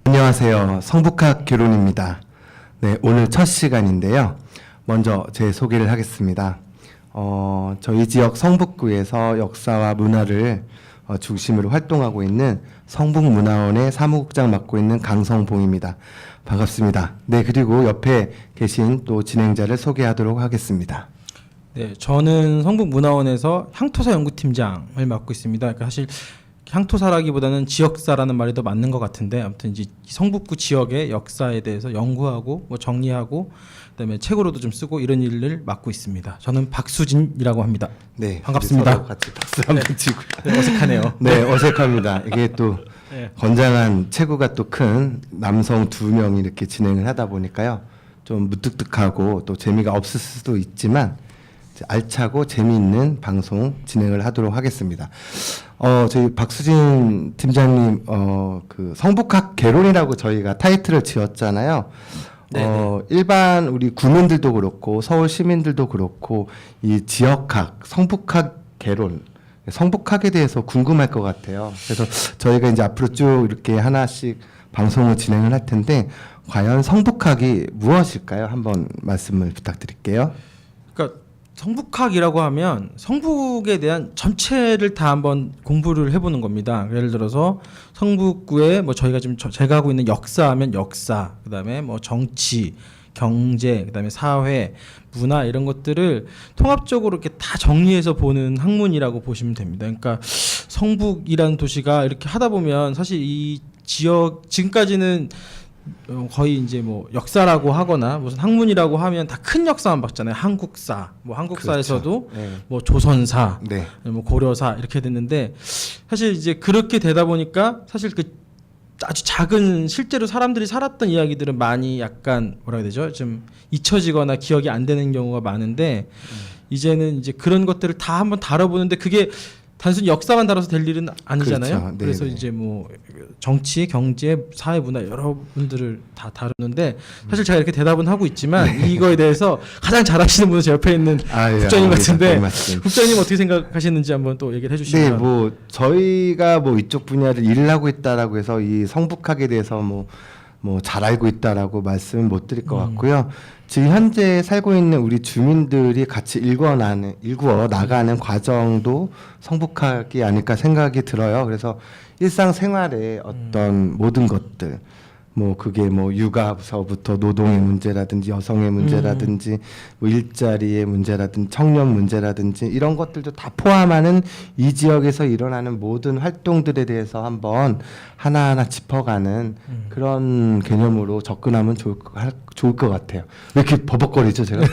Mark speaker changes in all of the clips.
Speaker 1: 안녕하세요. 성북학 교론입니다. 네, 오늘 첫 시간인데요. 먼저 제 소개를 하겠습니다. 저희 지역 성북구에서 역사와 문화를 중심으로 활동하고 있는 성북문화원의 사무국장 맡고 있는 강성봉입니다. 반갑습니다. 네, 그리고 옆에 계신 또 진행자를 소개하도록 하겠습니다.
Speaker 2: 네, 저는 성북문화원에서 향토사 연구팀장을 맡고 있습니다. 그러니까 사실 향토사라기보다는 지역사라는 말이 더 맞는 것 같은데, 아무튼 이제 성북구 지역의 역사에 대해서 연구하고 뭐 정리하고 그다음에 책으로도 좀 쓰고 이런 일을 맡고 있습니다. 저는 박수진이라고 합니다.
Speaker 1: 네,
Speaker 2: 반갑습니다.
Speaker 1: 서로 같이 박수 한번 치고.
Speaker 2: 네, 어색하네요.
Speaker 1: 네, 어색합니다. 이게 또
Speaker 2: 네.
Speaker 1: 건장한 체구가 또 큰 남성 2명이 이렇게 진행을 하다 보니까요. 좀 무뚝뚝하고 또 재미가 없을 수도 있지만 알차고 재미있는 방송 진행을 하도록 하겠습니다. 저희 박수진 팀장님, 그 성북학 개론이라고 저희가 타이틀을 지었잖아요. 일반 우리 구민들도 그렇고 서울 시민들도 그렇고 이 지역학, 성북학 개론, 성북학에 대해서 궁금할 것 같아요. 그래서 저희가 이제 앞으로 쭉 이렇게 하나씩 방송을 진행을 할 텐데 과연 성북학이 무엇일까요? 한번 말씀을 부탁드릴게요.
Speaker 2: 그러니까 성북학이라고 하면 성북에 대한 전체를 다 한번 공부를 해보는 겁니다. 예를 들어서 성북구에 뭐 저희가 지금 제가 하고 있는 역사하면 역사, 그다음에 뭐 정치, 경제, 그다음에 사회, 문화 이런 것들을 통합적으로 이렇게 다 정리해서 보는 학문이라고 보시면 됩니다. 그러니까 성북이라는 도시가 이렇게 하다 보면 사실 이 지역 지금까지는 거의 이제 뭐 역사라고 하거나 무슨 학문이라고 하면 다 큰 역사만 봤잖아요. 한국사, 뭐 한국사에서도
Speaker 1: 그렇죠. 네.
Speaker 2: 뭐 조선사,
Speaker 1: 네.
Speaker 2: 뭐 고려사 이렇게 됐는데 사실 이제 그렇게 되다 보니까 사실 그 아주 작은 실제로 사람들이 살았던 이야기들은 많이 약간 뭐라 해야 되죠? 좀 잊혀지거나 기억이 안 되는 경우가 많은데 이제는 이제 그런 것들을 다 한번 다뤄보는데 그게 단순히 역사만 다뤄서 될 일은 아니잖아요.
Speaker 1: 그렇죠.
Speaker 2: 그래서 이제 뭐 정치, 경제, 사회, 문화 여러분들을 다 다루는데 사실 제가 이렇게 대답은 하고 있지만 이거에 대해서 가장 잘 아시는 분은 제 옆에 있는 국장님 같은데 국장님 어떻게 생각하시는지 한번 또 얘기를 해주시면.
Speaker 1: 네, 뭐 저희가 뭐 이쪽 분야를 일을 하고 있다라고 해서 이 성북학에 대해서 뭐 잘 알고 있다라고 말씀은 못 드릴 것 같고요. 지금 현재 살고 있는 우리 주민들이 같이 일구어 나가는 과정도 성북학이 아닐까 생각이 들어요. 그래서 일상생활의 어떤 모든 것들, 뭐 그게 뭐 육아서부터 노동의 문제라든지 여성의 문제라든지 뭐 일자리의 문제라든지 청년 문제라든지 이런 것들도 다 포함하는 이 지역에서 일어나는 모든 활동들에 대해서 한번 하나하나 짚어가는 그런 개념으로 접근하면 좋을 것 같아요. 왜 이렇게 버벅거리죠, 제가?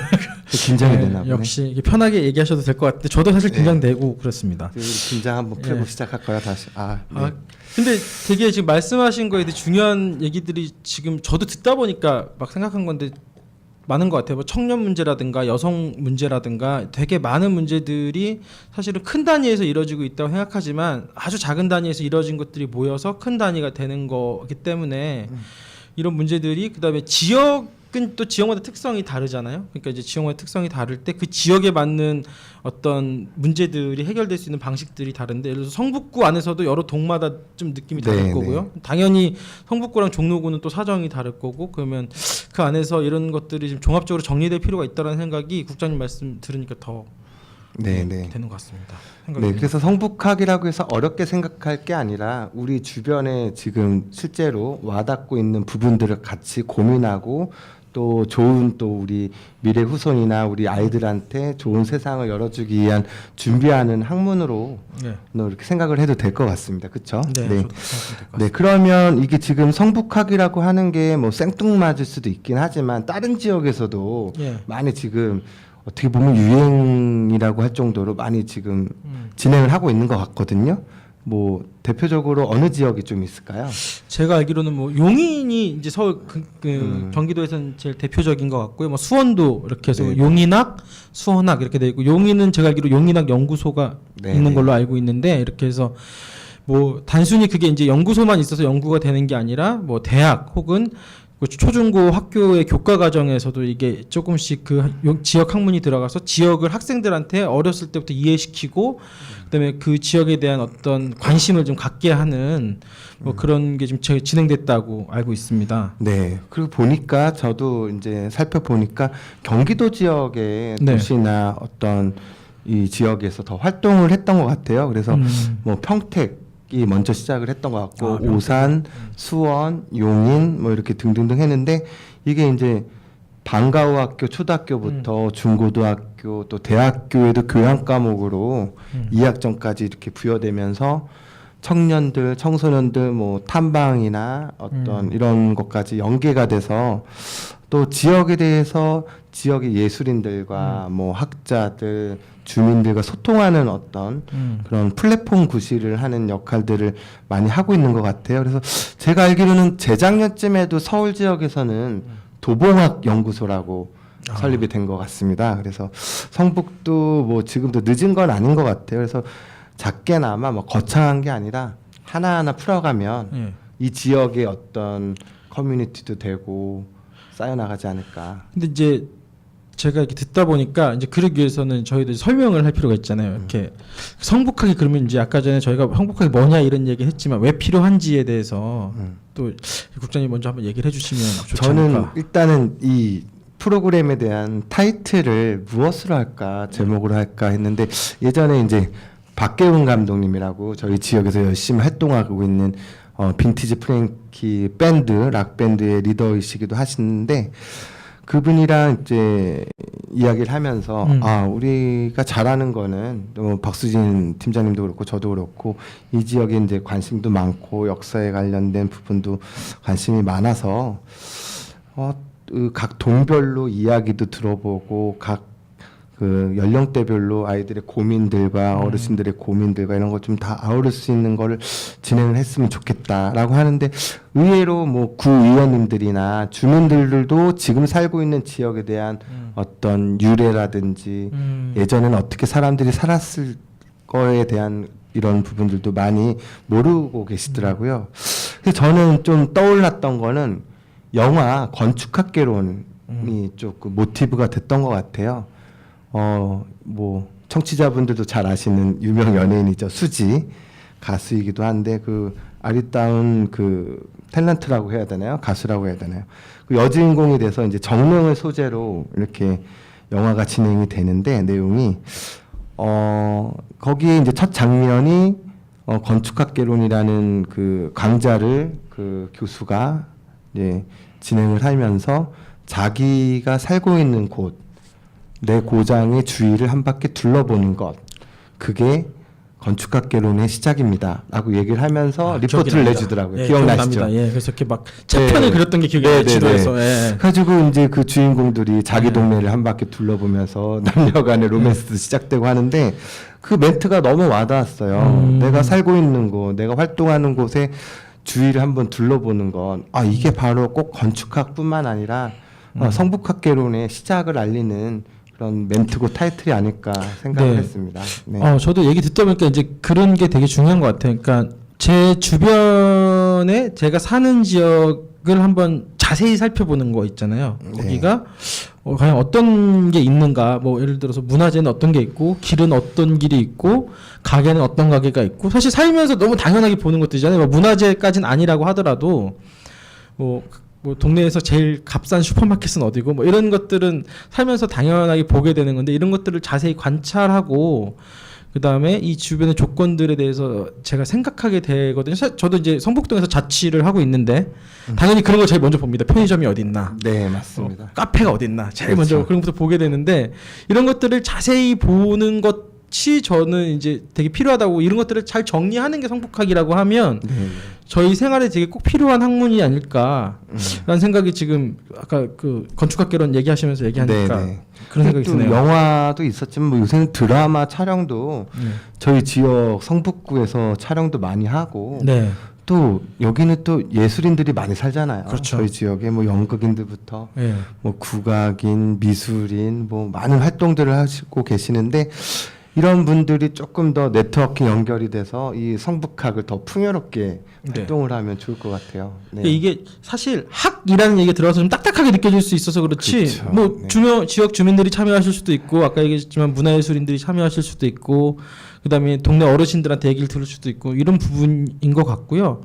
Speaker 1: 긴장이 되나 보네.
Speaker 2: 역시 편하게 얘기하셔도 될 것 같은데 저도 사실 긴장되고 그렇습니다.
Speaker 1: 긴장 한번 풀고 시작할까요, 다시? 네.
Speaker 2: 근데 되게 지금 말씀하신 거에 대해 중요한 얘기들이 지금 저도 듣다 보니까 막 생각한 건데 많은 것 같아요. 뭐 청년 문제라든가 여성 문제라든가 되게 많은 문제들이 사실은 큰 단위에서 이루어지고 있다고 생각하지만 아주 작은 단위에서 이루어진 것들이 모여서 큰 단위가 되는 거기 때문에 이런 문제들이 그다음에 지역은 또 지역마다 특성이 다르잖아요. 그러니까 이제 지역마다 특성이 다를 때 그 지역에 맞는 어떤 문제들이 해결될 수 있는 방식들이 다른데 예를 들어서 성북구 안에서도 여러 동마다 좀 느낌이 다를 거고요. 당연히 성북구랑 종로구는 또 사정이 다를 거고 그러면 그 안에서 이런 것들이 좀 종합적으로 정리될 필요가 있다는 생각이 국장님 말씀 들으니까 더 되는 것 같습니다.
Speaker 1: 네, 그래서 성북학이라고 해서 어렵게 생각할 게 아니라 우리 주변에 지금 실제로 와닿고 있는 부분들을 같이 고민하고 또 좋은 또 우리 미래 후손이나 우리 아이들한테 좋은 세상을 열어주기 위한 준비하는 학문으로 이렇게 생각을 해도 될 것 같습니다. 그렇죠? 네, 그러면 이게 지금 성북학이라고 하는 게 뭐 생뚱맞을 수도 있긴 하지만 다른 지역에서도 많이 지금 어떻게 보면 유행이라고 할 정도로 많이 지금 진행을 하고 있는 것 같거든요. 뭐 대표적으로 어느 지역이 좀 있을까요?
Speaker 2: 제가 알기로는 뭐 용인이 이제 서울 경기도에서는 제일 대표적인 것 같고요. 뭐 수원도 이렇게 해서 용인학, 수원학 이렇게 돼 있고 용인은 제가 알기로 용인학 연구소가 있는 걸로 알고 있는데 이렇게 해서 뭐 단순히 그게 이제 연구소만 있어서 연구가 되는 게 아니라 뭐 대학 혹은 그 초중고 학교의 교과 과정에서도 이게 조금씩 그 지역 학문이 들어가서 지역을 학생들한테 어렸을 때부터 이해시키고 그다음에 그 지역에 대한 어떤 관심을 좀 갖게 하는 뭐 그런 게 좀 진행됐다고 알고 있습니다.
Speaker 1: 네. 그리고 보니까 저도 이제 살펴보니까 경기도 지역의
Speaker 2: 네.
Speaker 1: 도시나 어떤 이 지역에서 더 활동을 했던 것 같아요. 그래서 뭐 평택이 먼저 시작을 했던 것 같고
Speaker 2: 평택.
Speaker 1: 오산, 수원, 용인 뭐 이렇게 등등등 했는데 이게 이제 방과후 학교 초등학교부터 중고등학교 또 대학교에도 교양 과목으로 2학점까지 이렇게 부여되면서 청년들, 청소년들 뭐 탐방이나 어떤 이런 것까지 연계가 돼서 또 지역에 대해서 지역의 예술인들과 뭐 학자들, 주민들과 소통하는 어떤 그런 플랫폼 구실을 하는 역할들을 많이 하고 있는 것 같아요. 그래서 제가 알기로는 재작년쯤에도 서울 지역에서는 도봉학 연구소라고 설립이 된 것 같습니다. 그래서 성북도 뭐 지금도 늦은 건 아닌 것 같아요. 그래서 작게나마 뭐 거창한 게 아니라 하나하나 풀어가면
Speaker 2: 예.
Speaker 1: 이 지역의 어떤 커뮤니티도 되고 쌓여나가지 않을까.
Speaker 2: 근데 이제 제가 이렇게 듣다 보니까 이제 그러기 위해서는 저희도 설명을 할 필요가 있잖아요. 이렇게 성북학이 그러면 이제 아까 전에 저희가 성북학이 뭐냐 이런 얘기 했지만 왜 필요한지에 대해서 또 국장님 먼저 한번 얘기를 해주시면 좋지
Speaker 1: 저는
Speaker 2: 않을까.
Speaker 1: 일단은 이 프로그램에 대한 타이틀을 무엇으로 할까 제목으로 할까 했는데 예전에 이제 박계훈 감독님이라고 저희 지역에서 열심히 활동하고 있는 빈티지 프랭키 밴드 락 밴드의 리더이시기도 하시는데 그분이랑 이제 이야기를 하면서 아 우리가 잘하는 거는 박수진 팀장님도 그렇고 저도 그렇고 이 지역에 이제 관심도 많고 역사에 관련된 부분도 관심이 많아서 각 동별로 이야기도 들어보고 각 그 연령대별로 아이들의 고민들과 어르신들의 고민들과 이런 것 좀 다 아우를 수 있는 거를 진행을 했으면 좋겠다라고 하는데 의외로 뭐 구의원님들이나 주민들도 지금 살고 있는 지역에 대한 어떤 유래라든지 예전에는 어떻게 사람들이 살았을 거에 대한 이런 부분들도 많이 모르고 계시더라고요. 그래서 저는 좀 떠올랐던 거는 영화 건축학개론이 조금 모티브가 됐던 것 같아요. 뭐 청취자분들도 잘 아시는 유명 연예인이죠. 수지 가수이기도 한데 그 아리따운 그 탤런트라고 해야 되나요? 가수라고 해야 되나요? 그 여주인공이 돼서 이제 정릉을 소재로 이렇게 영화가 진행이 되는데 내용이 거기에 이제 첫 장면이 건축학개론이라는 그 강좌를 그 교수가 이제 진행을 하면서 자기가 살고 있는 곳 내 고장의 주위를 한 바퀴 둘러보는 것 그게 건축학개론의 시작입니다라고 얘기를 하면서 리포트를 내주더라고요.
Speaker 2: 예,
Speaker 1: 기억나시죠?
Speaker 2: 기억납니다. 예, 그래서 이렇게 막 차편을 그렸던 게 기억이 나요. 지도에서. 예.
Speaker 1: 가지고 이제 그 주인공들이 자기 동네를 한 바퀴 둘러보면서 남녀간의 로맨스도 시작되고 하는데 그 멘트가 너무 와닿았어요. 내가 살고 있는 곳, 내가 활동하는 곳에 주위를 한번 둘러보는 건 이게 바로 꼭 건축학뿐만 아니라 성북학개론의 시작을 알리는 그런 멘트고 타이틀이 아닐까 생각을
Speaker 2: 네.
Speaker 1: 했습니다. 네.
Speaker 2: 저도 얘기 듣다 보니까 이제 그런 게 되게 중요한 것 같아요. 그러니까 제 주변에 제가 사는 지역을 한번 자세히 살펴보는 거 있잖아요. 거기가 과연 어떤 게 있는가. 뭐 예를 들어서 문화재는 어떤 게 있고 길은 어떤 길이 있고 가게는 어떤 가게가 있고 사실 살면서 너무 당연하게 보는 것들이잖아요. 뭐 문화재까지는 아니라고 하더라도 뭐 동네에서 제일 값싼 슈퍼마켓은 어디고 뭐 이런 것들은 살면서 당연하게 보게 되는 건데 이런 것들을 자세히 관찰하고 그다음에 이 주변의 조건들에 대해서 제가 생각하게 되거든요. 저도 이제 성북동에서 자취를 하고 있는데 당연히 그런 걸 제일 먼저 봅니다. 편의점이 어디 있나?
Speaker 1: 네, 맞습니다.
Speaker 2: 카페가 어디 있나? 제일
Speaker 1: 그렇죠.
Speaker 2: 먼저 그런 것부터 보게 되는데 이런 것들을 자세히 보는 것이 저는 이제 되게 필요하다고 이런 것들을 잘 정리하는 게 성북학이라고 하면 저희 생활에 되게 꼭 필요한 학문이 아닐까라는 생각이 지금 아까 그 건축학개론 얘기하시면서 얘기하니까 그런 생각이
Speaker 1: 또
Speaker 2: 드네요.
Speaker 1: 영화도 있었지만 뭐 요새는 드라마 촬영도 저희 지역 성북구에서 촬영도 많이 하고
Speaker 2: 네.
Speaker 1: 또 여기는 또 예술인들이 많이 살잖아요.
Speaker 2: 그렇죠.
Speaker 1: 저희 지역에 뭐 연극인들부터
Speaker 2: 네.
Speaker 1: 뭐 국악인, 미술인 뭐 많은 활동들을 하시고 계시는데 이런 분들이 조금 더 네트워킹 연결이 돼서 이 성북학을 더 풍요롭게
Speaker 2: 네.
Speaker 1: 활동을 하면 좋을 것 같아요. 네.
Speaker 2: 근데 이게 사실 학이라는 얘기가 들어가서 좀 딱딱하게 느껴질 수 있어서 그렇지
Speaker 1: 그렇죠.
Speaker 2: 뭐
Speaker 1: 네.
Speaker 2: 지역 주민들이 참여하실 수도 있고 아까 얘기했지만 문화예술인들이 참여하실 수도 있고 그다음에 동네 어르신들한테 얘기를 들을 수도 있고 이런 부분인 것 같고요.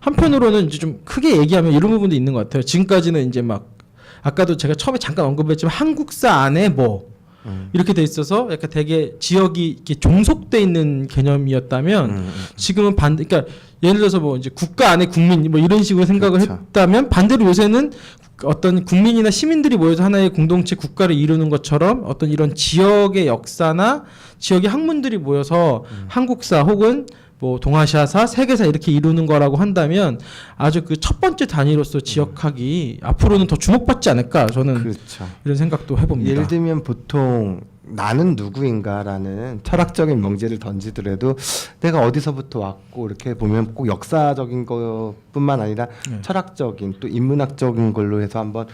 Speaker 2: 한편으로는 이제 좀 크게 얘기하면 이런 부분도 있는 것 같아요. 지금까지는 이제 막 아까도 제가 처음에 잠깐 언급했지만 한국사 안에 뭐 이렇게 돼 있어서 약간 되게 지역이 이렇게 종속돼 있는 개념이었다면 지금은 반대. 그러니까 예를 들어서 뭐 이제 국가 안에 국민 뭐 이런 식으로 생각을
Speaker 1: 그렇죠.
Speaker 2: 했다면 반대로 요새는 어떤 국민이나 시민들이 모여서 하나의 공동체 국가를 이루는 것처럼 어떤 이런 지역의 역사나 지역의 학문들이 모여서 한국사 혹은 뭐 동아시아사, 세계사 이렇게 이루는 거라고 한다면 아주 그 첫 번째 단위로서 지역학이 앞으로는 더 주목받지 않을까 저는
Speaker 1: 그렇죠.
Speaker 2: 이런 생각도 해봅니다.
Speaker 1: 예를 들면 보통 나는 누구인가라는 철학적인 명제를 던지더라도 내가 어디서부터 왔고 이렇게 보면 꼭 역사적인 것뿐만 아니라
Speaker 2: 네.
Speaker 1: 철학적인 또 인문학적인 걸로 해서 한번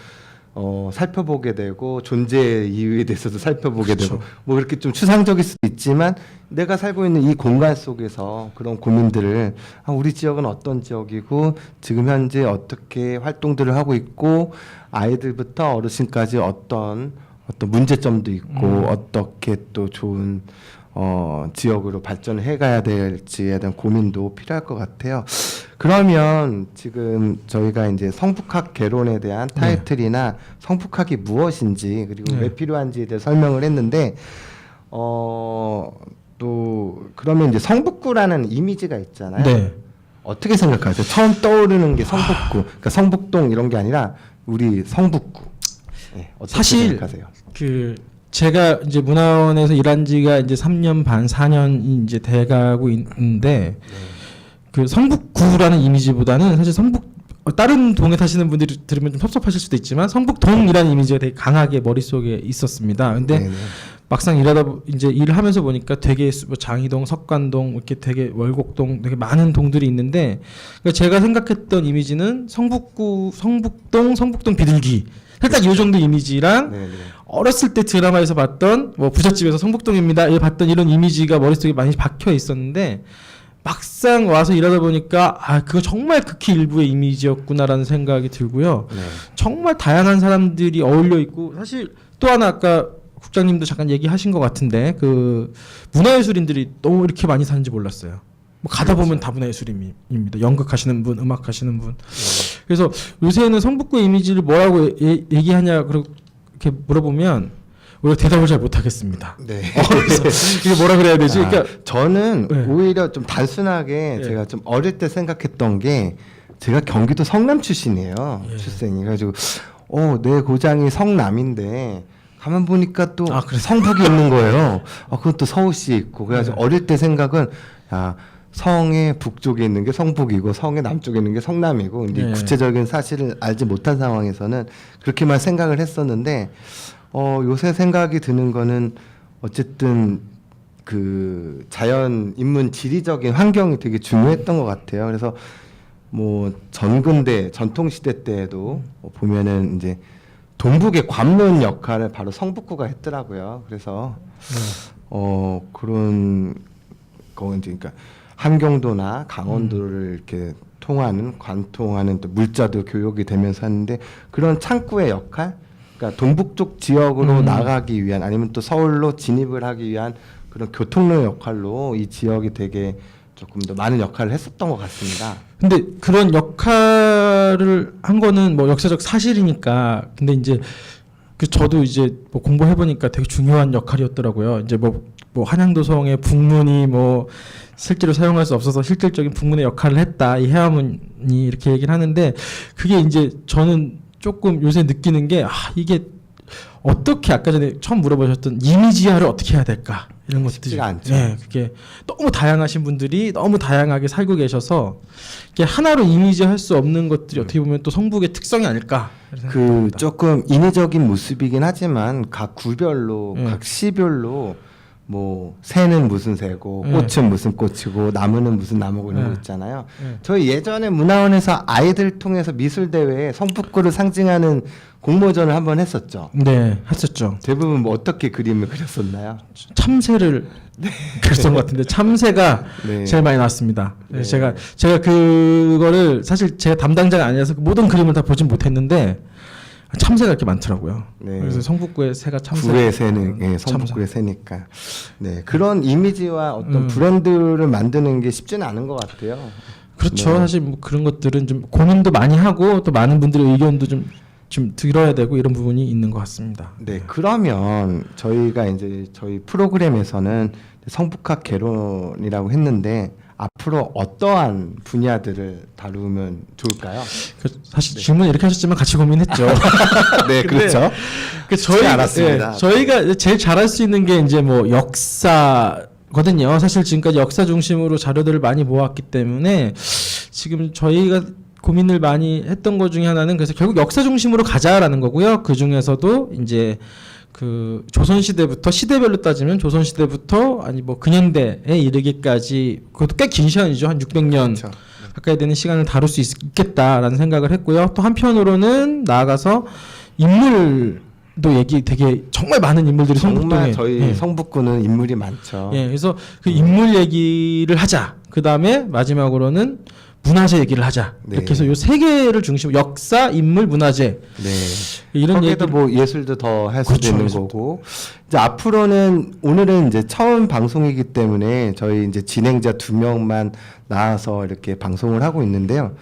Speaker 1: 살펴보게 되고 존재 이유에 대해서도 살펴보게
Speaker 2: 그렇죠.
Speaker 1: 되고 뭐 이렇게 좀 추상적일 수도 있지만 내가 살고 있는 이 공간 속에서 그런 고민들을 우리 지역은 어떤 지역이고 지금 현재 어떻게 활동들을 하고 있고 아이들부터 어르신까지 어떤 문제점도 있고 어떻게 또 좋은 지역으로 발전을 해가야 될지에 대한 고민도 필요할 것 같아요. 그러면 지금 저희가 이제 성북학 개론에 대한 타이틀이나 성북학이 무엇인지 그리고 왜 필요한지에 대해 설명을 했는데 또 그러면 이제 성북구라는 이미지가 있잖아요.
Speaker 2: 네.
Speaker 1: 어떻게 생각하세요? 처음 떠오르는 게 성북구, 그러니까 성북동 이런 게 아니라 우리 성북구. 네, 어떻게
Speaker 2: 사실
Speaker 1: 생각하세요?
Speaker 2: 그 제가 이제 문화원에서 일한 지가 이제 3년 반, 4년이 이제 돼가고 있는데 그 성북구라는 이미지보다는 사실 다른 동에 사시는 분들이 들으면 좀 섭섭하실 수도 있지만 성북동이라는 이미지가 되게 강하게 머릿속에 있었습니다. 근데
Speaker 1: 네네.
Speaker 2: 막상 이제 일을 하면서 보니까 되게 뭐 장이동, 석관동 이렇게 되게 월곡동 되게 많은 동들이 있는데 그러니까 제가 생각했던 이미지는 성북동 비둘기 살짝 이 정도 이미지랑
Speaker 1: 네네.
Speaker 2: 어렸을 때 드라마에서 봤던 뭐 부잣집에서 성북동입니다. 봤던 이런 이미지가 머릿속에 많이 박혀 있었는데 막상 와서 일하다 보니까 그거 정말 극히 일부의 이미지였구나라는 생각이 들고요.
Speaker 1: 네.
Speaker 2: 정말 다양한 사람들이 어울려 있고 사실 또 하나 아까 국장님도 잠깐 얘기하신 것 같은데 그 문화예술인들이 너무 이렇게 많이 사는지 몰랐어요. 뭐 가다 보면 다 문화예술인입니다. 연극하시는 분, 음악하시는 분. 그래서 요새는 성북구 이미지를 뭐라고 얘기하냐 그렇게 물어보면 우리가 대답을 잘 못하겠습니다.
Speaker 1: 네.
Speaker 2: 그래서 이게 뭐라 그래야 되지? 그러니까
Speaker 1: 저는
Speaker 2: 네.
Speaker 1: 오히려 좀 단순하게
Speaker 2: 네.
Speaker 1: 제가 좀 어릴 때 생각했던 게 제가 경기도 성남 출신이에요.
Speaker 2: 예.
Speaker 1: 출생이. 그래가지고 내 고장이 성남인데 가만 보니까 또
Speaker 2: 그래요?
Speaker 1: 성북이 있는 거예요. 그건 또 서울시에 있고. 그래가지고
Speaker 2: 네.
Speaker 1: 어릴 때 생각은 성의 북쪽에 있는 게 성북이고 성의 남쪽에 있는 게 성남이고 이제
Speaker 2: 네.
Speaker 1: 구체적인 사실을 알지 못한 상황에서는 그렇게만 생각을 했었는데 요새 생각이 드는 거는 어쨌든 그 자연 인문 지리적인 환경이 되게 중요했던 것 같아요. 그래서 뭐 전근대 전통 시대 때에도 보면은 이제 동북의 관문 역할을 바로 성북구가 했더라고요. 그래서 그런 거 이제 그러니까 함경도나 강원도를 이렇게 통하는 관통하는 또 물자도 교육이 되면서 하는데 그런 창구의 역할, 그러니까 동북 쪽 지역으로 나가기 위한 아니면 또 서울로 진입을 하기 위한 그런 교통로의 역할로 이 지역이 되게 조금 더 많은 역할을 했었던 것 같습니다.
Speaker 2: 근데 그런 역할을 한 거는 뭐 역사적 사실이니까. 근데 이제 저도 이제 뭐 공부해 보니까 되게 중요한 역할이었더라고요. 이제 뭐 한양도성의 북문이 뭐 실제로 사용할 수 없어서 실질적인 북문의 역할을 했다. 이 해화문이 이렇게 얘기를 하는데 그게 이제 저는 조금 요새 느끼는 게 이게 어떻게 아까 전에 처음 물어보셨던 이미지화를 어떻게 해야 될까 이런 것들이
Speaker 1: 쉽지가 않죠.
Speaker 2: 네, 그게 너무 다양하신 분들이 너무 다양하게 살고 계셔서 이게 하나로 이미지할 수 없는 것들이 어떻게 보면 또 성북의 특성이 아닐까.
Speaker 1: 그 조금 인위적인 모습이긴 하지만 각 구별로 각 시별로 뭐 새는 무슨 새고
Speaker 2: 네.
Speaker 1: 꽃은 무슨 꽃이고 나무는 무슨 나무고 이런 거
Speaker 2: 네.
Speaker 1: 있잖아요.
Speaker 2: 네.
Speaker 1: 저희 예전에 문화원에서 아이들 통해서 미술 대회에 성북구를 상징하는 공모전을 한번 했었죠.
Speaker 2: 네, 했었죠.
Speaker 1: 대부분 뭐 어떻게 그림을 그렸었나요?
Speaker 2: 참새를 그렸던 것 같은데 참새가
Speaker 1: 네.
Speaker 2: 제일 많이 나왔습니다.
Speaker 1: 네.
Speaker 2: 제가 그거를 사실 제가 담당자가 아니라서 모든 그림을 다 보진 못했는데 참새가 이렇게 많더라고요.
Speaker 1: 네.
Speaker 2: 그래서 성북구의 새가 참새.
Speaker 1: 구의 새는 예,
Speaker 2: 참새.
Speaker 1: 성북구의 새니까. 네, 그런 이미지와 어떤 브랜드를 만드는 게 쉽지는 않은 것 같아요.
Speaker 2: 그렇죠.
Speaker 1: 네.
Speaker 2: 사실 뭐 그런 것들은 좀 고민도 많이 하고 또 많은 분들의 의견도 좀 들어야 되고 이런 부분이 있는 것 같습니다.
Speaker 1: 네, 그러면 저희가 이제 저희 프로그램에서는 성북학 개론이라고 했는데 앞으로 어떠한 분야들을 다루면 좋을까요?
Speaker 2: 사실 질문 이렇게 하셨지만 같이 고민했죠.
Speaker 1: 네,
Speaker 2: 근데
Speaker 1: 그렇죠.
Speaker 2: 저희
Speaker 1: 알았습니다.
Speaker 2: 저희가 제일 잘할 수 있는 게 이제 뭐 역사거든요. 사실 지금까지 역사 중심으로 자료들을 많이 모았기 때문에 지금 저희가 고민을 많이 했던 것 중에 하나는 그래서 결국 역사 중심으로 가자라는 거고요. 그 중에서도 이제 그 조선 시대부터 시대별로 따지면 조선 시대부터 아니 뭐 근현대에 이르기까지 그것도 꽤 긴 시간이죠. 한 600년
Speaker 1: 그렇죠.
Speaker 2: 가까이 되는 시간을 다룰 수 있겠다라는 생각을 했고요. 또 한편으로는 나아가서 인물도 얘기 되게 정말 많은 인물들이
Speaker 1: 정말
Speaker 2: 성북동에
Speaker 1: 저희
Speaker 2: 예.
Speaker 1: 성북구는 인물이 많죠.
Speaker 2: 예, 그래서 그 인물 얘기를 하자. 그 다음에 마지막으로는 문화재 얘기를 하자.
Speaker 1: 네.
Speaker 2: 이렇게 해서 요 세 개를 중심으로 역사, 인물, 문화재
Speaker 1: 네.
Speaker 2: 이런
Speaker 1: 거기에도
Speaker 2: 얘기.
Speaker 1: 뭐 예술도 더 할 수도
Speaker 2: 그렇죠,
Speaker 1: 있는
Speaker 2: 예술도.
Speaker 1: 거고 이제 앞으로는 오늘은 이제 처음 방송이기 때문에 저희 이제 진행자 2명만 나와서 이렇게 방송을 하고 있는데요.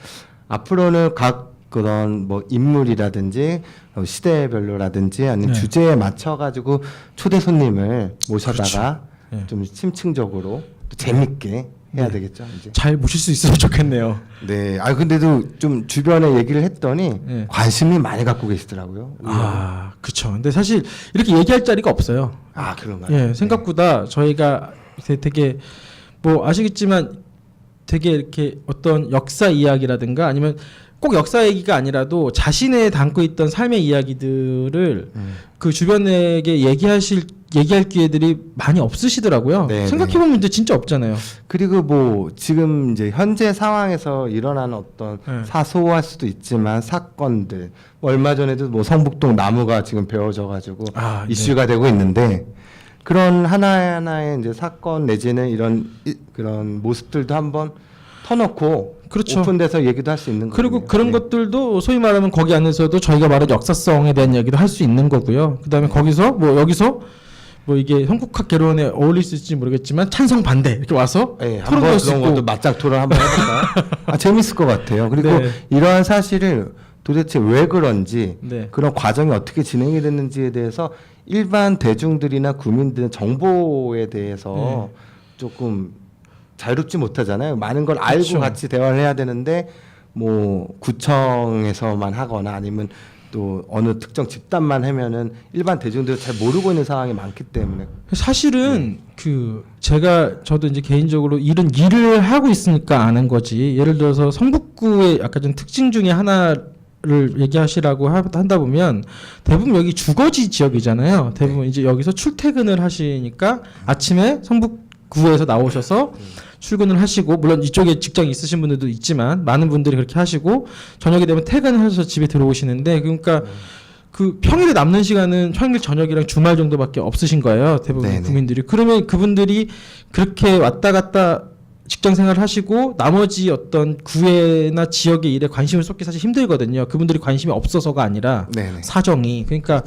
Speaker 1: 앞으로는 각 그런 뭐 인물이라든지 시대별로라든지 아니면
Speaker 2: 네.
Speaker 1: 주제에 맞춰 가지고 초대 손님을 모셔다가
Speaker 2: 네.
Speaker 1: 좀 심층적으로 또 재밌게 해야 되겠죠. 이제.
Speaker 2: 잘 모실 수 있으면 좋겠네요.
Speaker 1: 네. 아 근데도 좀 주변에 얘기를 했더니
Speaker 2: 네.
Speaker 1: 관심이 많이 갖고 계시더라고요.
Speaker 2: 아, 그렇죠. 근데 사실 이렇게 얘기할 자리가 없어요.
Speaker 1: 아 그런가요?
Speaker 2: 예, 생각보다 저희가 되게 뭐 아시겠지만 되게 이렇게 어떤 역사 이야기라든가 아니면 꼭 역사 얘기가 아니라도 자신의 담고 있던 삶의 이야기들을 그 주변에게 얘기할 기회들이 많이 없으시더라고요.
Speaker 1: 네,
Speaker 2: 생각해보면 이제 진짜 없잖아요.
Speaker 1: 그리고 뭐 지금 이제 현재 상황에서 일어나는 어떤
Speaker 2: 네.
Speaker 1: 사소할 수도 있지만 사건들 뭐 얼마 전에도 뭐 성북동 나무가 지금 베어져 가지고
Speaker 2: 아, 네.
Speaker 1: 이슈가 되고 있는데 그런 하나하나의 이제 사건 내지는 이런 그런 모습들도 한번 터놓고
Speaker 2: 그렇죠.
Speaker 1: 오픈돼서 얘기도 할 수 있는 거예요.
Speaker 2: 그리고 그런 것들도 소위 말하면 거기 안에서도 저희가 말한 역사성에 대한 얘기도 할 수 있는 거고요. 그다음에 거기서 뭐 여기서 뭐 이게 성북학 개론에 어울릴 수 있을지 모르겠지만 찬성 반대 이렇게 와서
Speaker 1: 네, 한번
Speaker 2: 토론할 수
Speaker 1: 그런
Speaker 2: 있고
Speaker 1: 것도 맞짱 토론 한번 해볼까요? 아, 재밌을 것 같아요. 그리고
Speaker 2: 네.
Speaker 1: 이러한 사실을 도대체 왜 그런지
Speaker 2: 네.
Speaker 1: 그런 과정이 어떻게 진행이 됐는지에 대해서 일반 대중들이나 국민들은 정보에 대해서 조금 자유롭지 못하잖아요. 많은 걸 알고
Speaker 2: 그렇죠.
Speaker 1: 같이 대화를 해야 되는데 뭐 구청에서만 하거나 아니면 또 어느 특정 집단만 하면은 일반 대중들은 잘 모르고 있는 상황이 많기 때문에
Speaker 2: 사실은 그 저도 이제 개인적으로 이런 일을 하고 있으니까 아는 거지. 예를 들어서 성북구의 약간 좀 특징 중에 하나를 얘기하시라고 한다 보면 대부분 여기 주거지 지역이잖아요. 대부분 이제 여기서 출퇴근을 하시니까 아침에 성북구에서 나오셔서 출근을 하시고 물론 이쪽에 직장이 있으신 분들도 있지만 많은 분들이 그렇게 하시고 저녁이 되면 퇴근을 하셔서 집에 들어오시는데 그러니까 그 평일에 남는 시간은 평일 저녁이랑 주말 정도밖에 없으신 거예요. 대부분
Speaker 1: 네네.
Speaker 2: 국민들이. 그러면 그분들이 그렇게 왔다 갔다 직장 생활을 하시고 나머지 어떤 구애나 지역의 일에 관심을 쏟기 사실 힘들거든요. 그분들이 관심이 없어서가 아니라
Speaker 1: 네네.
Speaker 2: 사정이. 그러니까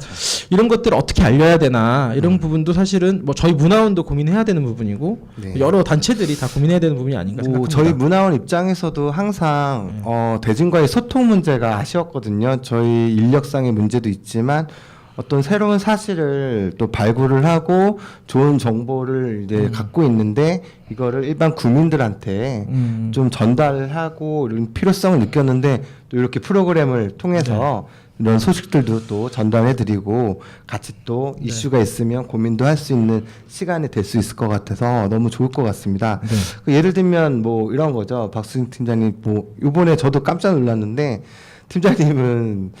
Speaker 2: 이런 것들을 어떻게 알려야 되나 이런 부분도 사실은 뭐 저희 문화원도 고민해야 되는 부분이고
Speaker 1: 네.
Speaker 2: 여러 단체들이 다 고민해야 되는 부분이 아닌가
Speaker 1: 뭐
Speaker 2: 생각합니다.
Speaker 1: 저희 문화원 입장에서도 항상 대중과의 소통 문제가 아쉬웠거든요. 저희 인력상의 문제도 있지만 어떤 새로운 사실을 또 발굴을 하고 좋은 정보를 이제 갖고 있는데 이거를 일반 국민들한테 좀 전달하고 이런 필요성을 느꼈는데 또 이렇게 프로그램을 통해서 이런 소식들도 또 전달해드리고 같이 또 이슈가 있으면 고민도 할 수 있는 시간이 될 수 있을 것 같아서 너무 좋을 것 같습니다. 그 예를 들면 뭐 이런 거죠. 박수진 팀장님 뭐 이번에 저도 깜짝 놀랐는데 팀장님은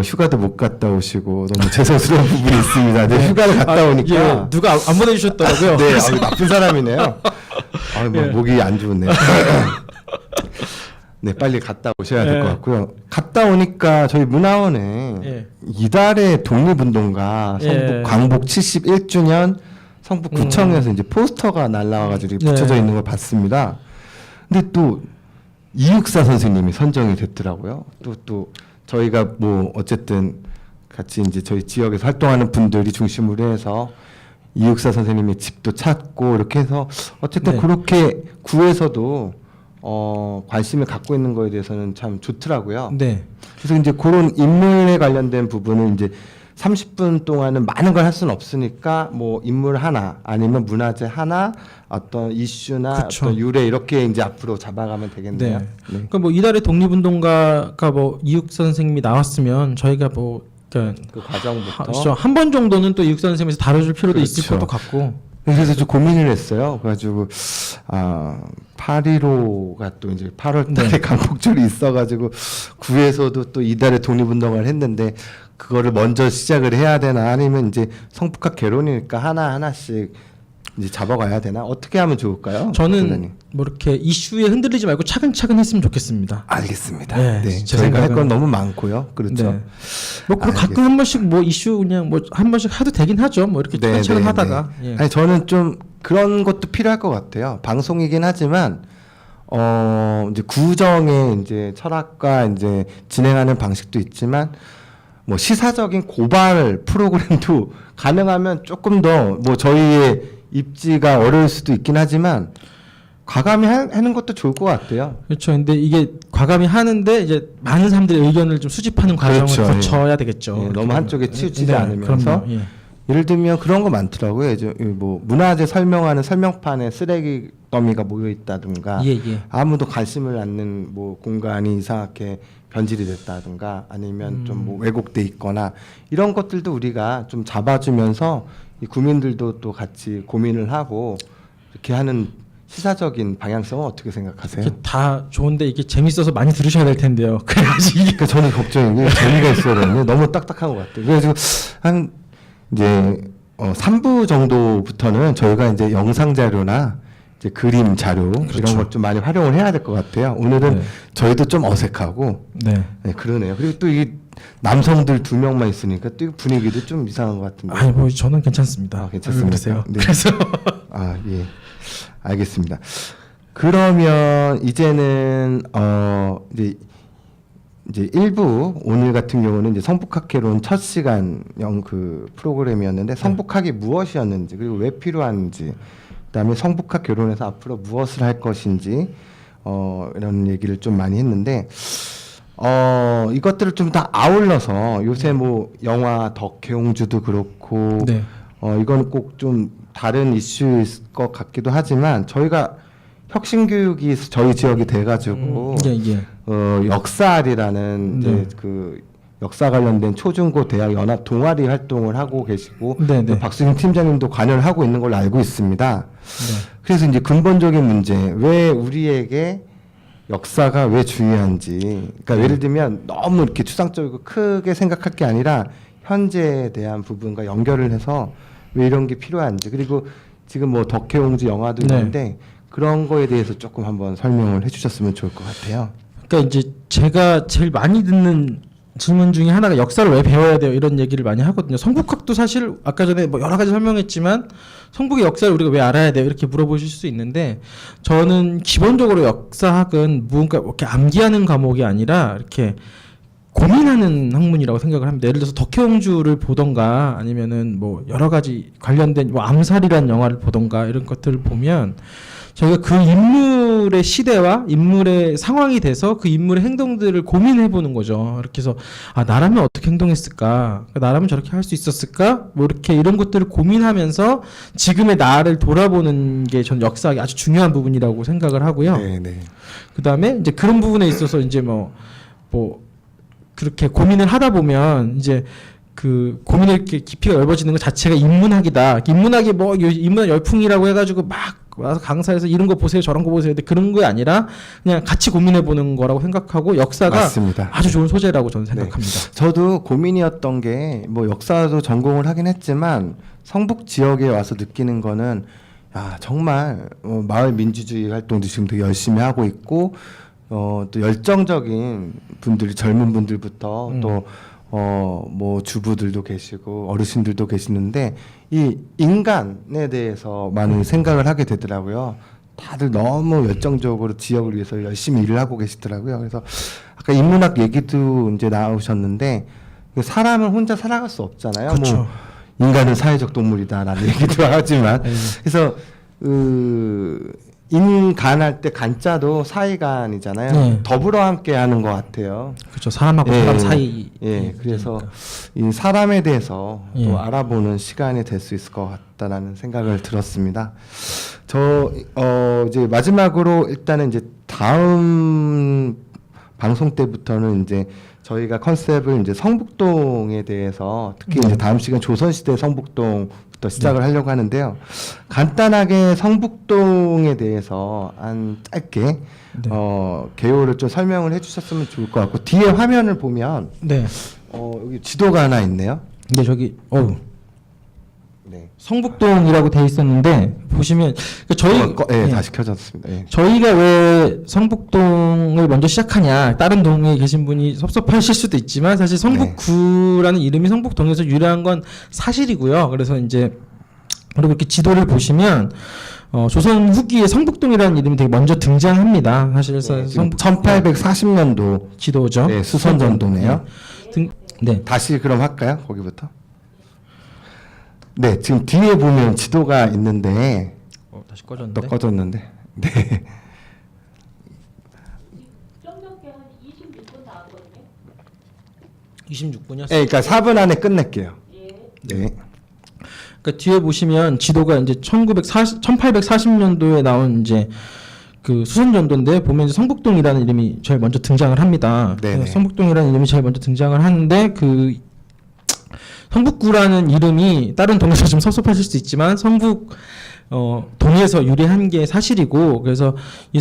Speaker 1: 휴가도 못 갔다 오시고 너무 죄송스러운 부분이 있습니다. 네, 휴가를 갔다 오니까
Speaker 2: 예, 누가 안 보내주셨더라고요.
Speaker 1: 네, 나쁜 사람이네요.
Speaker 2: 예.
Speaker 1: 목이 안 좋네요. 네, 빨리 갔다 오셔야 될 것
Speaker 2: 예.
Speaker 1: 같고요. 갔다 오니까 저희 문화원에
Speaker 2: 예.
Speaker 1: 이달의 독립운동가 성북
Speaker 2: 예.
Speaker 1: 광복 71주년 성북구청에서 이제 포스터가 날라와가지고
Speaker 2: 네.
Speaker 1: 붙여져 있는 걸 봤습니다. 근데 또 이육사 선생님이 선정이 됐더라고요. 또 저희가 뭐 어쨌든 같이 이제 저희 지역에서 활동하는 분들이 중심으로 해서 이육사 선생님의 집도 찾고 이렇게 해서 어쨌든
Speaker 2: 네.
Speaker 1: 그렇게 구에서도 관심을 갖고 있는 거에 대해서는 참 좋더라고요.
Speaker 2: 네.
Speaker 1: 그래서 이제 그런 인물에 관련된 부분은 이제 30분 동안은 많은 걸 할 수는 없으니까 뭐 인물 하나 아니면 문화재 하나 어떤 이슈나
Speaker 2: 그쵸.
Speaker 1: 어떤 유래 이렇게 이제 앞으로 잡아가면 되겠네요.
Speaker 2: 네.
Speaker 1: 네.
Speaker 2: 그러니까 뭐 이달의 독립운동가가 뭐 이육 선생님이 나왔으면 저희가 뭐 그러니까
Speaker 1: 그 과정부터
Speaker 2: 한 번 정도는 또 이육 선생님에서 다뤄줄 필요도 있을
Speaker 1: 그렇죠.
Speaker 2: 것도 같고.
Speaker 1: 그래서 좀 고민을 했어요. 그래가지고 8.15가 또 이제 8월달에
Speaker 2: 네.
Speaker 1: 강폭절이 있어가지고 구에서도 또 이달의 독립운동을 했는데 그거를 먼저 시작을 해야 되나 아니면 이제 성북학 개론이니까 하나씩 이제 잡아가야 되나 어떻게 하면 좋을까요?
Speaker 2: 저는
Speaker 1: 선생님?
Speaker 2: 뭐 이렇게 이슈에 흔들리지 말고 차근차근 했으면 좋겠습니다.
Speaker 1: 알겠습니다.
Speaker 2: 네,
Speaker 1: 네,
Speaker 2: 제
Speaker 1: 저희가 할 건
Speaker 2: 생각은.
Speaker 1: 너무 많고요. 그렇죠.
Speaker 2: 네. 뭐 그럼 가끔 한 번씩 뭐 이슈 그냥 뭐 한 번씩 해도 되긴 하죠. 뭐 이렇게 차근차근 하다가. 예.
Speaker 1: 아니 저는 좀 그런 것도 필요할 것 같아요. 방송이긴 하지만 이제 구정의 이제 철학과 이제 진행하는 방식도 있지만 뭐 시사적인 고발 프로그램도 가능하면 조금 더 뭐 저희의 입지가 어려울 수도 있긴 하지만 과감히 하는 것도 좋을 것 같아요.
Speaker 2: 그렇죠. 근데 이게 과감히 하는데 이제 많은 사람들의 의견을 좀 수집하는 과정을
Speaker 1: 그렇죠.
Speaker 2: 거쳐야 되겠죠.
Speaker 1: 예,
Speaker 2: 이렇게
Speaker 1: 너무 한쪽에
Speaker 2: 되면.
Speaker 1: 치우치지 않으면서.
Speaker 2: 그럼요. 예.
Speaker 1: 예를 들면 그런 거 많더라고요. 이제 뭐 문화재 설명하는 설명판에 쓰레기 더미가 모여 있다든가
Speaker 2: 예, 예.
Speaker 1: 아무도 관심을 않는 뭐 공간이 이상하게 변질이 됐다든가 아니면 좀 뭐 왜곡돼 있거나 이런 것들도 우리가 좀 잡아주면서 이 구민들도 또 같이 고민을 하고 이렇게 하는 시사적인 방향성은 어떻게 생각하세요?
Speaker 2: 이게 다 좋은데 이게 재밌어서 많이 들으셔야 될 텐데요. 그래가지고 이게
Speaker 1: 그러니까 저는 걱정인 게 재미가 있어야 되는데 너무 딱딱한 것 같아요. 그래가지고 한 이제 3부 정도부터는 저희가 이제 영상 자료나 이제 그림 자료
Speaker 2: 그렇죠.
Speaker 1: 이런 걸 좀 많이 활용을 해야 될 것 같아요. 오늘은
Speaker 2: 네.
Speaker 1: 저희도 좀 어색하고
Speaker 2: 네.
Speaker 1: 네, 그러네요. 그리고 또 이 남성들 2명만 있으니까 또 이 분위기도 좀 이상한 것 같은데.
Speaker 2: 아니 뭐 저는 괜찮습니다.
Speaker 1: 아, 괜찮습니까?
Speaker 2: 그러세요.
Speaker 1: 네.
Speaker 2: 그래서
Speaker 1: 아, 예. 알겠습니다. 그러면 이제는 이제 1부 오늘 같은 경우는 이제 성북학개론 첫 시간 그 프로그램이었는데 성북학이 무엇이었는지 그리고 왜 필요한지 그다음에 성북학 결혼해서 앞으로 무엇을 할 것인지 이런 얘기를 좀 많이 했는데 이것들을 좀 다 아울러서 요새 뭐 영화 덕혜옹주도 그렇고
Speaker 2: 네.
Speaker 1: 이건 꼭 좀 다른 이슈일 것 같기도 하지만 저희가 혁신교육이 저희 지역이 돼가지고
Speaker 2: 예, 예.
Speaker 1: 역사알이라는 이제
Speaker 2: 네.
Speaker 1: 그 역사 관련된 초중고 대학 연합 동아리 활동을 하고 계시고
Speaker 2: 네, 네.
Speaker 1: 박수경 팀장님도 관여를 하고 있는 걸로 알고 있습니다.
Speaker 2: 네.
Speaker 1: 그래서 이제 근본적인 문제 왜 우리에게 역사가 왜 중요한지 그러니까 예를 들면 너무 이렇게 추상적이고 크게 생각할 게 아니라 현재에 대한 부분과 연결을 해서 왜 이런 게 필요한지 그리고 지금 뭐 덕혜옹주 영화도
Speaker 2: 네.
Speaker 1: 있는데 그런 거에 대해서 조금 한번 설명을 해주셨으면 좋을 것 같아요.
Speaker 2: 그러니까 이제 제가 제일 많이 듣는 질문 중에 하나가 역사를 왜 배워야 돼요 이런 얘기를 많이 하거든요. 성북학도 사실 아까 전에 뭐 여러 가지 설명했지만 성북의 역사를 우리가 왜 알아야 돼요 이렇게 물어보실 수 있는데 저는 기본적으로 역사학은 무언가 이렇게 암기하는 과목이 아니라 이렇게 고민하는 학문이라고 생각을 합니다. 예를 들어서 덕혜옹주를 보던가 아니면은 뭐 여러 가지 관련된 뭐 암살이라는 영화를 보던가 이런 것들을 보면 저희가 그 인물의 시대와 인물의 상황이 돼서 그 인물의 행동들을 고민해 보는 거죠. 이렇게 해서 아 나라면 어떻게 행동했을까? 나라면 저렇게 할 수 있었을까? 뭐 이렇게 이런 것들을 고민하면서 지금의 나를 돌아보는 게 저는 역사학의 아주 중요한 부분이라고 생각을 하고요.
Speaker 1: 네, 네.
Speaker 2: 그다음에 이제 그런 부분에 있어서 이제 뭐 그렇게 고민을 하다 보면 이제 그 고민의 이렇게 깊이가 넓어지는 것 자체가 인문학이다. 인문학이 뭐 인문학 열풍이라고 해가지고 막 와서 강사에서 이런 거 보세요 저런 거 보세요 근데 그런 게 아니라 그냥 같이 고민해 보는 거라고 생각하고 역사가
Speaker 1: 맞습니다.
Speaker 2: 아주 좋은 소재라고 저는
Speaker 1: 네.
Speaker 2: 생각합니다.
Speaker 1: 저도 고민이었던 게 뭐 역사도 전공을 하긴 했지만 성북 지역에 와서 느끼는 거는 야 정말 마을 민주주의 활동도 지금 되게 열심히 하고 있고 또 열정적인 분들이 젊은 분들부터 또 뭐 주부들도 계시고 어르신들도 계시는데 이 인간에 대해서 많은 생각을 하게 되더라고요. 다들 너무 열정적으로 지역을 위해서 열심히 일을 하고 계시더라고요. 그래서 아까 인문학 얘기도 이제 나오셨는데 사람은 혼자 살아갈 수 없잖아요.
Speaker 2: 그렇죠.
Speaker 1: 뭐 인간은 사회적 동물이다라는 얘기도 하지만 그래서 인간할 때 간자도 사이간이잖아요.
Speaker 2: 네.
Speaker 1: 더불어 함께하는 것 같아요.
Speaker 2: 그렇죠. 사람하고
Speaker 1: 예,
Speaker 2: 사람 사이.
Speaker 1: 예, 그래서 이 사람에 대해서
Speaker 2: 예.
Speaker 1: 또 알아보는 시간이 될 수 있을 것 같다라는 생각을 들었습니다. 저 이제 마지막으로 일단은 이제 다음 방송 때부터는 이제 저희가 컨셉을 이제 성북동에 대해서 특히 이제 다음 시간 조선시대 성북동부터 시작을 하려고 하는데요. 간단하게 성북동에 대해서 한 짧게 개요를 좀 설명을 해주셨으면 좋을 것 같고 뒤에 화면을 보면
Speaker 2: 네.
Speaker 1: 여기 지도가 하나 있네요.
Speaker 2: 근데 저기
Speaker 1: 네.
Speaker 2: 성북동이라고 돼 있었는데 보시면 저희
Speaker 1: 예,
Speaker 2: 예.
Speaker 1: 다시 켜졌습니다. 예.
Speaker 2: 저희가 왜 성북동을 먼저 시작하냐 다른 동에 계신 분이 섭섭하실 수도 있지만 사실 성북구라는 이름이 성북동에서 유래한 건 사실이고요. 그래서 이제 그리고 이렇게 지도를 보시면 조선 후기에 성북동이라는 이름이 되게 먼저 등장합니다. 사실
Speaker 1: 네,
Speaker 2: 성북
Speaker 1: 1840년도
Speaker 2: 지도죠.
Speaker 1: 네, 수선전도네요.
Speaker 2: 네.
Speaker 1: 다시 그럼 할까요? 거기부터. 네, 지금 뒤에 보면 지도가 있는데
Speaker 2: 다시
Speaker 1: 또
Speaker 2: 꺼졌는데.
Speaker 1: 꺼졌는데. 네.
Speaker 3: 좀 넘게 한 26분 나왔거든요.
Speaker 2: 26분이요?
Speaker 1: 네, 그러니까 4분 안에 끝낼게요.
Speaker 3: 예.
Speaker 1: 네.
Speaker 2: 그러니까 뒤에 보시면 지도가 이제 1840년도에 나온 이제 그 수선전도인데 보면 이제 성북동이라는 이름이 제일 먼저 등장을 합니다.
Speaker 1: 네네.
Speaker 2: 그래서 성북동이라는 이름이 제일 먼저 등장을 하는데 그 성북구라는 이름이 다른 동에서 좀 섭섭하실 수 있지만 성북 동에서 유래한 게 사실이고 그래서 이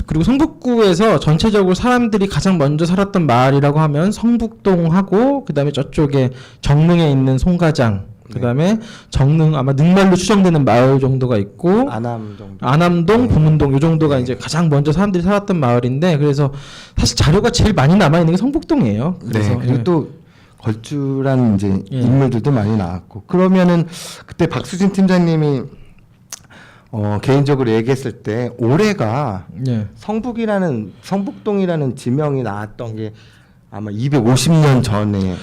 Speaker 2: 그리고 성북구에서 전체적으로 사람들이 가장 먼저 살았던 마을이라고 하면 성북동하고 그다음에 저쪽에 정릉에 있는 송가장 그다음에 정릉 아마 능말로 추정되는 마을 정도가 있고
Speaker 1: 안암 정도.
Speaker 2: 안암동,
Speaker 1: 네.
Speaker 2: 보문동 요 정도가
Speaker 1: 네.
Speaker 2: 이제 가장 먼저 사람들이 살았던 마을인데 그래서 사실 자료가 제일 많이 남아 있는 게 성북동이에요. 그래서
Speaker 1: 네. 그리고
Speaker 2: 예.
Speaker 1: 또 걸주란 이제
Speaker 2: 예.
Speaker 1: 인물들도 많이 나왔고 그러면은 그때 박수진 팀장님이 개인적으로 얘기했을 때 올해가
Speaker 2: 예.
Speaker 1: 성북동이라는 지명이 나왔던 게 아마 250년 전에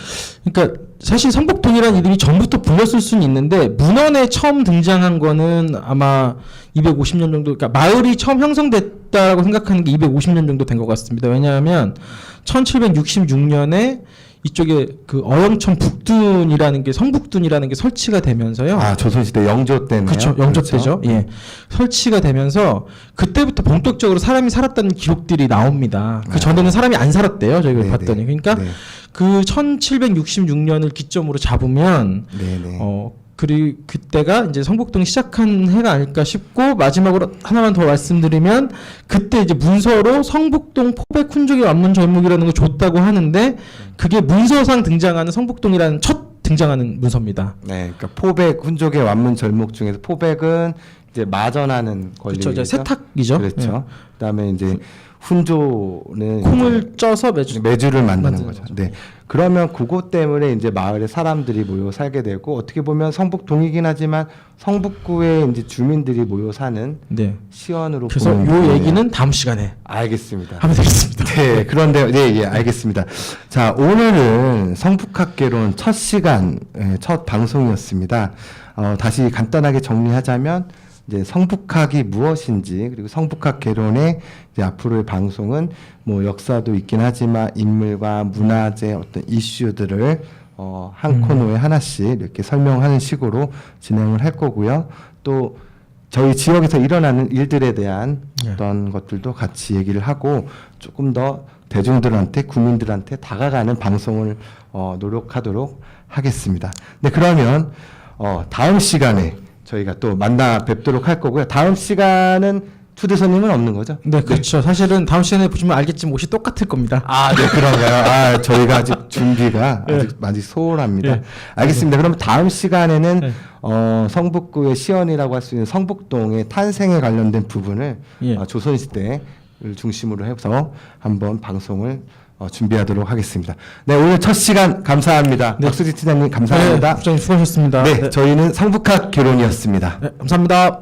Speaker 2: 그러니까 사실 성북동이라는 이름이 전부터 불렸을 수는 있는데 문헌에 처음 등장한 거는 아마 250년 정도 그러니까 마을이 처음 형성됐다고 생각하는 게 250년 정도 된 것 같습니다. 왜냐하면 1766년에 이쪽에 그 어영천 북둔이라는 게 성북둔이라는 게 설치가 되면서요.
Speaker 1: 아 조선시대 영조 때네요.
Speaker 2: 그렇죠. 영조 때죠. 예. 설치가 되면서 그때부터 본격적으로 사람이 살았다는 기록들이 나옵니다. 그 전에는 사람이 안 살았대요. 저희가
Speaker 1: 네네.
Speaker 2: 봤더니. 그러니까
Speaker 1: 네.
Speaker 2: 그 1766년을 기점으로 잡으면
Speaker 1: 네네.
Speaker 2: 그리고 그때가 이제 성북동이 시작한 해가 아닐까 싶고 마지막으로 하나만 더 말씀드리면 그때 이제 문서로 성북동 포백 훈족의 완문 절목이라는 걸 줬다고 하는데 그게 문서상 등장하는 성북동이라는 첫 등장하는 문서입니다.
Speaker 1: 네, 그러니까 포백 훈족의 완문 절목 중에서 포백은 이제 마전하는 권리.
Speaker 2: 그렇죠. 이제 세탁이죠.
Speaker 1: 그렇죠. 그다음에 이제 훈조는
Speaker 2: 콩을 쪄서
Speaker 1: 매주를 만드는
Speaker 2: 만드는
Speaker 1: 거죠.
Speaker 2: 거죠.
Speaker 1: 네. 그러면 그것 때문에 이제 마을에 사람들이 모여 살게 되고 어떻게 보면 성북동이긴 하지만 성북구에 이제 주민들이 모여 사는
Speaker 2: 네.
Speaker 1: 시원으로
Speaker 2: 그래서
Speaker 1: 보는
Speaker 2: 요
Speaker 1: 거예요.
Speaker 2: 얘기는 다음 시간에
Speaker 1: 알겠습니다.
Speaker 2: 하면 되겠습니다.
Speaker 1: 네, 그런데 예, 알겠습니다. 자, 오늘은 성북학개론 첫 시간, 첫 방송이었습니다. 다시 간단하게 정리하자면 이제 성북학이 무엇인지 그리고 성북학 개론의 이제 앞으로의 방송은 뭐 역사도 있긴 하지만 인물과 문화재 어떤 이슈들을 한 코너에 하나씩 이렇게 설명하는 식으로 진행을 할 거고요. 또 저희 지역에서 일어나는 일들에 대한 어떤 것들도 같이 얘기를 하고 조금 더 대중들한테 국민들한테 다가가는 방송을 노력하도록 하겠습니다. 네, 그러면 다음 시간에 저희가 또 만나 뵙도록 할 거고요. 다음 시간은 초대 손님은 없는 거죠?
Speaker 2: 네, 그렇죠. 사실은 다음 시간에 보시면 알겠지만 옷이 똑같을 겁니다.
Speaker 1: 아, 네, 그런가요? 아, 저희가 아직 준비가
Speaker 2: 예.
Speaker 1: 아직 소홀합니다.
Speaker 2: 예.
Speaker 1: 알겠습니다. 그럼 다음 시간에는
Speaker 2: 예.
Speaker 1: 성북구의 시연이라고 할 수 있는 성북동의 탄생에 관련된 부분을
Speaker 2: 예.
Speaker 1: 조선시대를 중심으로 해서 한번 방송을 준비하도록 하겠습니다. 네, 오늘 첫 시간 감사합니다.
Speaker 2: 네.
Speaker 1: 박수지 팀장님 감사합니다.
Speaker 2: 네, 부장님 수고하셨습니다.
Speaker 1: 네, 저희는 성북학 결혼이었습니다.
Speaker 2: 네, 감사합니다.